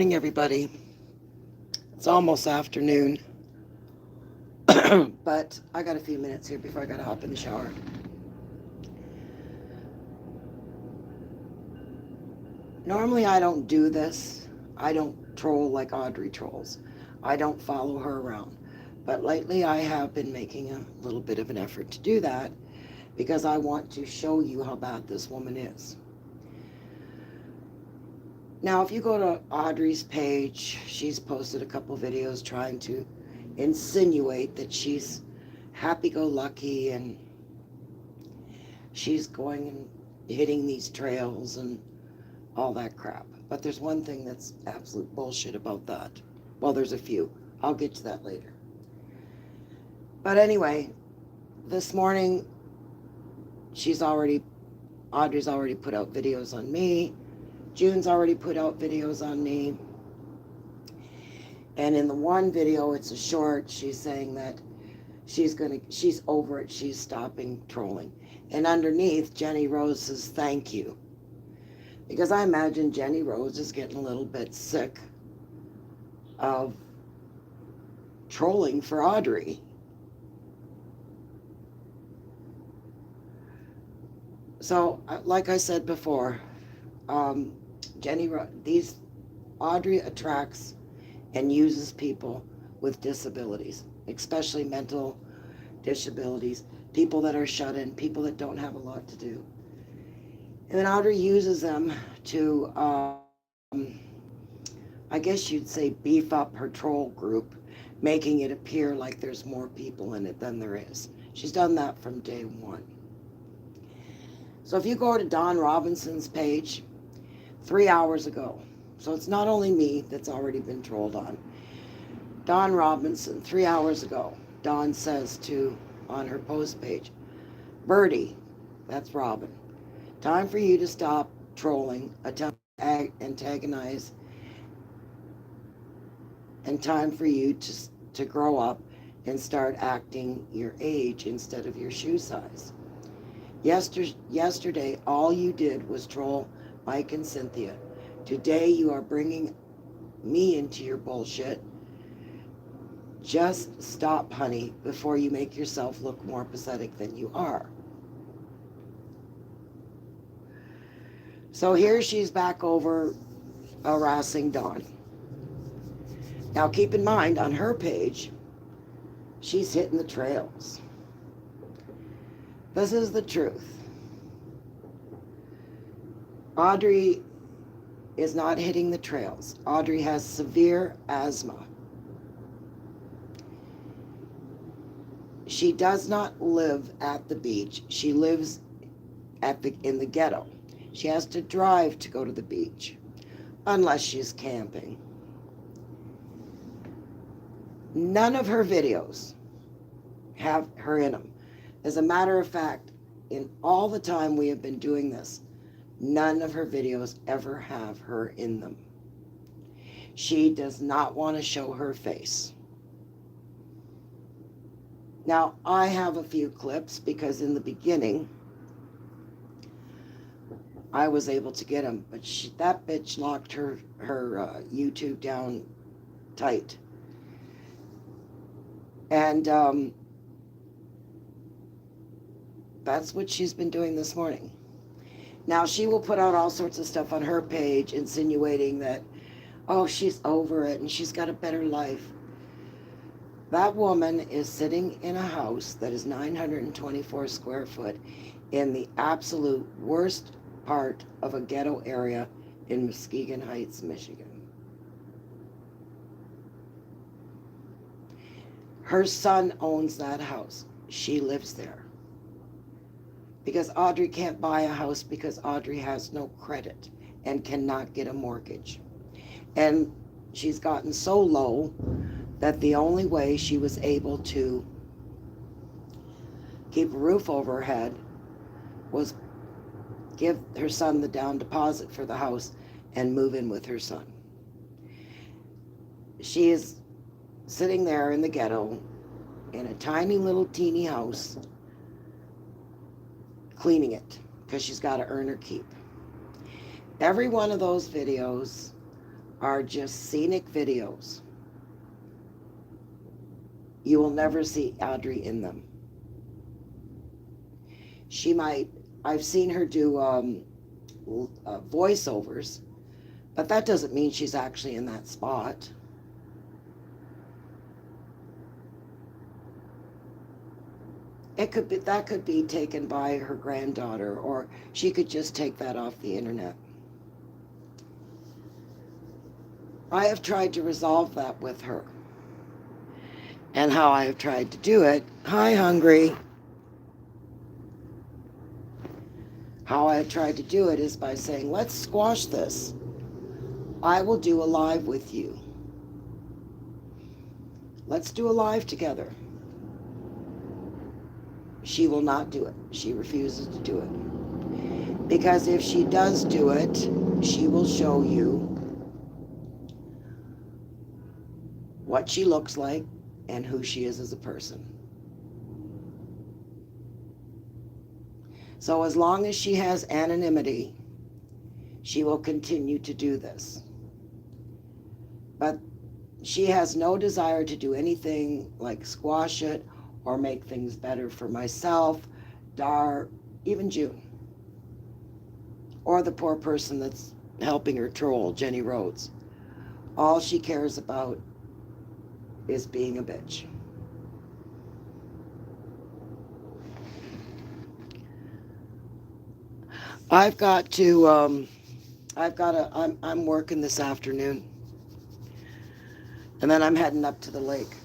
Everybody. It's almost afternoon, but I got a few minutes here before I got to hop in the shower. Normally, I don't do this. I don't troll like Audrey trolls. I don't follow her around. But lately, I have been making a little bit of an effort to do that because I want to show you how bad this woman is. Now, if you go to Audrey's page, she's posted a couple videos trying to insinuate that she's happy-go-lucky and she's going and hitting these trails and all that crap. But there's one thing that's absolute bullshit about that. Well, there's a few. I'll get to that later. But anyway, this morning, Audrey's already put out videos on me. June's already put out videos on me. And in the one video, it's a short, she's saying that she's over it, she's stopping trolling. And underneath, Jenny Rose says, thank you. Because I imagine Jenny Rose is getting a little bit sick of trolling for Audrey. So, like I said before, Audrey attracts and uses people with disabilities, especially mental disabilities, people that are shut in, people that don't have a lot to do. And then Audrey uses them to, I guess you'd say, beef up her troll group, making it appear like there's more people in it than there is. She's done that from day one. So if you go to Don Robinson's page, 3 hours ago, so it's not only me that's already been trolled on. Don Robinson, 3 hours ago, Don says on her post page, Birdie, that's Robin, time for you to stop trolling, antagonize, and time for you to grow up and start acting your age instead of your shoe size. Yesterday, all you did was troll Mike and Cynthia. Today, you are bringing me into your bullshit. Just stop, honey, before you make yourself look more pathetic than you are. So here she's back over harassing Dawn. Now keep in mind, on her page, she's hitting the trails. This is the truth. Audrey is not hitting the trails. Audrey has severe asthma. She does not live at the beach. She lives in the ghetto. She has to drive to go to the beach, unless she's camping. None of her videos have her in them. As a matter of fact, in all the time we have been doing this, none of her videos ever have her in them. She does not want to show her face. Now, I have a few clips because in the beginning, I was able to get them, but that bitch locked her YouTube down tight. And that's what she's been doing this morning. Now, she will put out all sorts of stuff on her page insinuating that, oh, she's over it and she's got a better life. That woman is sitting in a house that is 924 square foot in the absolute worst part of a ghetto area in Muskegon Heights, Michigan. Her son owns that house. She lives there. Because Audrey can't buy a house because Audrey has no credit and cannot get a mortgage. And she's gotten so low that the only way she was able to keep a roof over her head was give her son the down deposit for the house and move in with her son. She is sitting there in the ghetto in a tiny little teeny house cleaning it because she's got to earn her keep. Every one of those videos are just scenic videos. You will never see Audrey in them. She might, I've seen her do voiceovers, but that doesn't mean she's actually in that spot. That could be taken by her granddaughter, or she could just take that off the internet. I have tried to resolve that with her. And how I have tried to do it, hi Hungry, how I have tried to do it is by saying, let's squash this. I will do a live with you. Let's do a live together. She will not do it. She refuses to do it. Because if she does do it, she will show you what she looks like and who she is as a person. So as long as she has anonymity, she will continue to do this. But she has no desire to do anything like squash it or make things better for myself, Dar, even June. Or the poor person that's helping her troll, Jenny Rhodes. All she cares about is being a bitch. I'm working this afternoon. And then I'm heading up to the lake.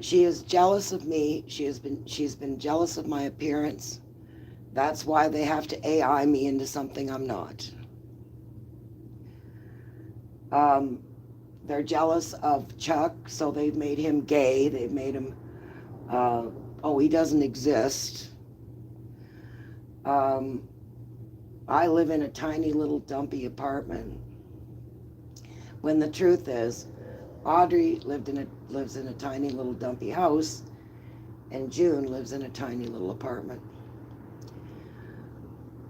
She is jealous of me. She's been jealous of my appearance. That's why they have to AI me into something I'm not. They're jealous of Chuck, so they've made him gay. They've made him, he doesn't exist. I live in a tiny little dumpy apartment. When the truth is, Audrey lives in a tiny little dumpy house, and June lives in a tiny little apartment.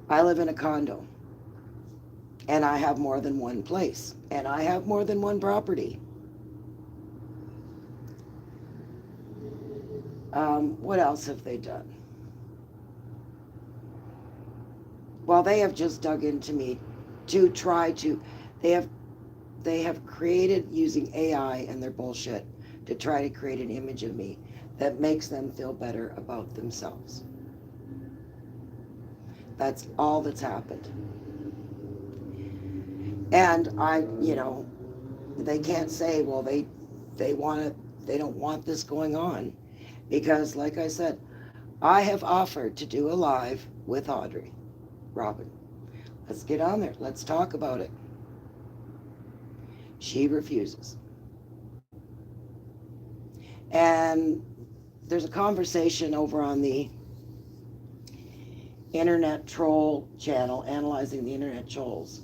I live in a condo, and I have more than one place, and I have more than one property. What else have they done? Well, they have just dug into me to try to, they have created, using AI and their bullshit, to try to create an image of me that makes them feel better about themselves. That's all that's happened. And they can't say, well, they don't want this going on, because like I said, I have offered to do a live with Audrey. Robin, let's get on there. Let's talk about it. She refuses. And there's a conversation over on the Internet Troll channel, Analyzing the Internet Trolls,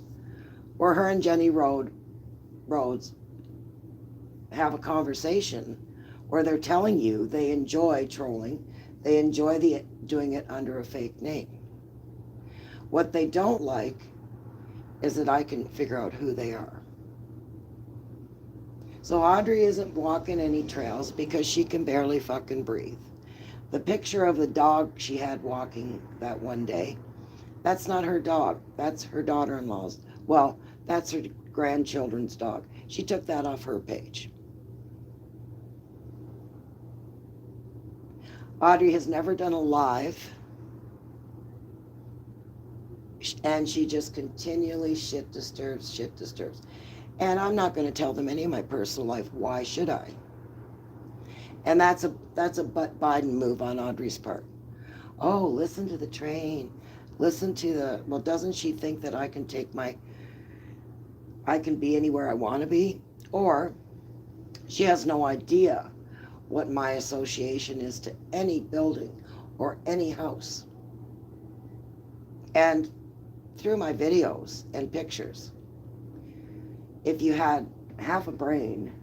where her and Jenny Rhodes have a conversation where they're telling you they enjoy trolling. They enjoy doing it under a fake name. What they don't like is that I can figure out who they are. So Audrey isn't walking any trails because she can barely fucking breathe. The picture of the dog she had walking that one day, that's not her dog. That's her daughter-in-law's. Well, that's her grandchildren's dog. She took that off her page. Audrey has never done a live, and she just continually shit disturbs. And I'm not going to tell them any of my personal life. Why should I? And that's a Biden move on Audrey's part. Oh, listen to the train. Listen to well, doesn't she think that I can be anywhere I want to be? Or she has no idea what my association is to any building or any house. And through my videos and pictures, if you had half a brain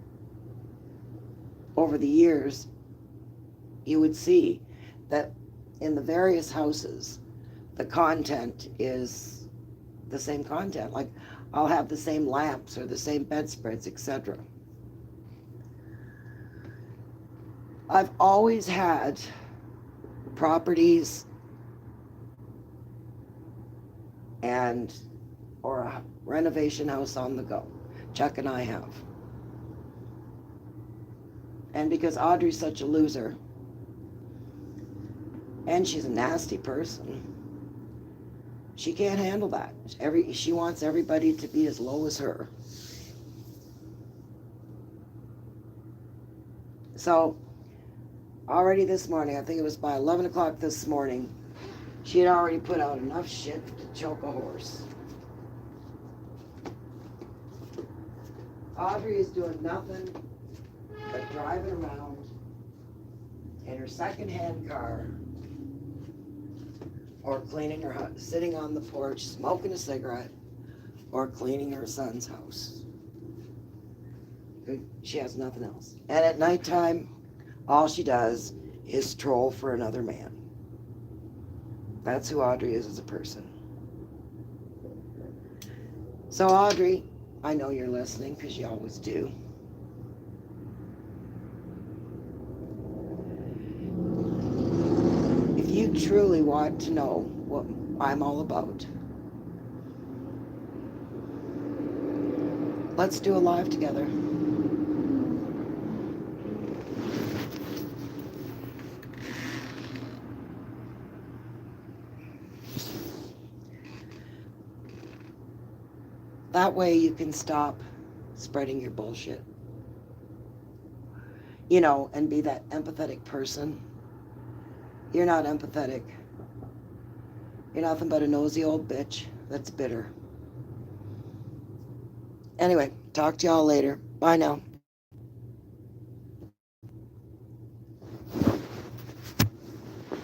over the years, you would see that in the various houses, the content is the same content. Like, I'll have the same lamps or the same bedspreads, etc. I've always had properties and or a renovation house on the go. Chuck and I have. And because Audrey's such a loser, and she's a nasty person, she can't handle that. She wants everybody to be as low as her. So, already this morning, I think it was by 11 o'clock this morning, she had already put out enough shit to choke a horse. Audrey is doing nothing but driving around in her second-hand car or cleaning her house, sitting on the porch, smoking a cigarette, or cleaning her son's house. She has nothing else. And at nighttime, all she does is troll for another man. That's who Audrey is as a person. So Audrey, I know you're listening because you always do. If you truly want to know what I'm all about, let's do a live together. That way you can stop spreading your bullshit. You know, and be that empathetic person. You're not empathetic. You're nothing but a nosy old bitch that's bitter. Anyway, talk to y'all later. Bye now.